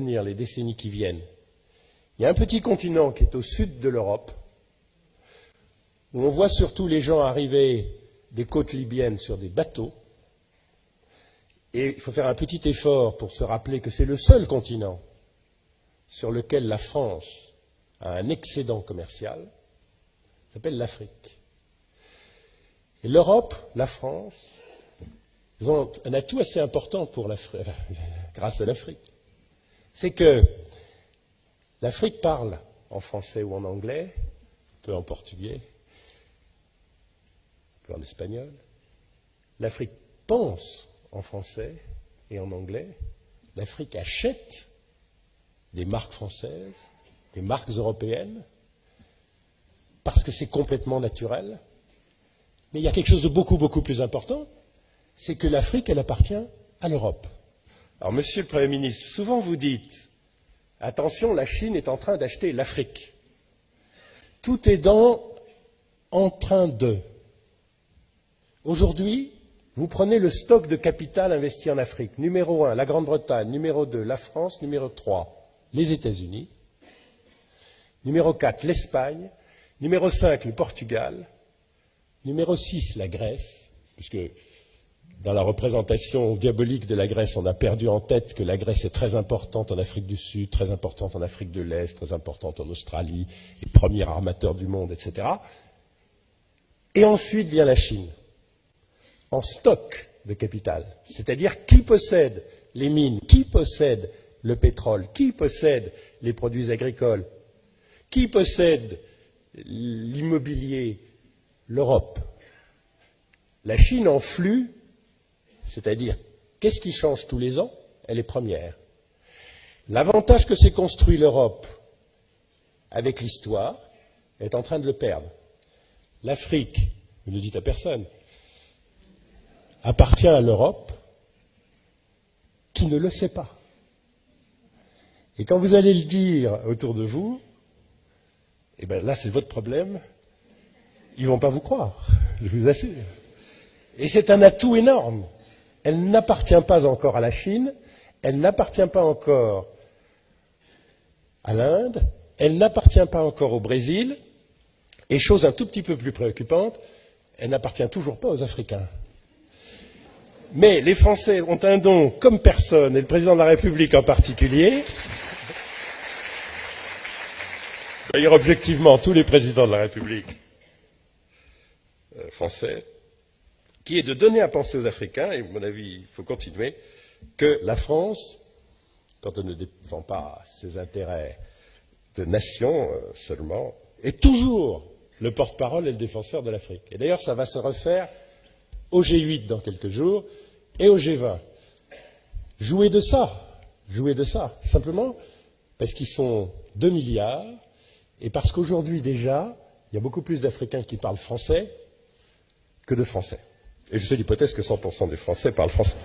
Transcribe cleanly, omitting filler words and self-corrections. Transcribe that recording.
les décennies qui viennent, il y a un petit continent qui est au sud de l'Europe, où on voit surtout les gens arriver des côtes libyennes sur des bateaux, et il faut faire un petit effort pour se rappeler que c'est le seul continent sur lequel la France a un excédent commercial, ça s'appelle l'Afrique. Et l'Europe, la France, ils ont un atout assez important pour l'Afrique, grâce à l'Afrique. C'est que l'Afrique parle en français ou en anglais, un peu en portugais, un peu en espagnol. L'Afrique pense en français et en anglais. L'Afrique achète des marques françaises, des marques européennes, parce que c'est complètement naturel. Mais il y a quelque chose de beaucoup, beaucoup plus important, c'est que l'Afrique, elle appartient à l'Europe. Alors, Monsieur le Premier ministre, souvent vous dites, attention, la Chine est en train d'acheter l'Afrique. Tout est en train de. Aujourd'hui, vous prenez le stock de capital investi en Afrique. Numéro 1, la Grande-Bretagne. Numéro 2, la France. Numéro 3, les États-Unis. Numéro 4, l'Espagne. Numéro 5, le Portugal. Numéro 6, la Grèce, puisque dans la représentation diabolique de la Grèce, on a perdu en tête que la Grèce est très importante en Afrique du Sud, très importante en Afrique de l'Est, très importante en Australie, les premiers armateurs du monde, etc. Et ensuite vient la Chine, en stock de capital. C'est-à-dire qui possède les mines, qui possède le pétrole, qui possède les produits agricoles, qui possède l'immobilier, l'Europe. La Chine en flux, c'est-à-dire qu'est-ce qui change tous les ans? Elle est première. L'avantage que s'est construit l'Europe avec l'histoire est en train de le perdre. L'Afrique, vous ne le dites à personne, appartient à l'Europe qui ne le sait pas. Et quand vous allez le dire autour de vous, eh bien là c'est votre problème, ils ne vont pas vous croire, je vous assure. Et c'est un atout énorme. Elle n'appartient pas encore à la Chine, elle n'appartient pas encore à l'Inde, elle n'appartient pas encore au Brésil, et chose un tout petit peu plus préoccupante, elle n'appartient toujours pas aux Africains. Mais les Français ont un don comme personne, et le président de la République en particulier. D'ailleurs, objectivement, tous les présidents de la République français, qui est de donner à penser aux Africains, et à mon avis, il faut continuer, que la France, quand elle ne défend pas ses intérêts de nation seulement, est toujours le porte-parole et le défenseur de l'Afrique. Et d'ailleurs, ça va se refaire au G8 dans quelques jours et au G20. Jouez de ça, simplement parce qu'ils sont 2 milliards et parce qu'aujourd'hui déjà, il y a beaucoup plus d'Africains qui parlent français que de Français. Et je fais l'hypothèse que 100% des Français parlent français.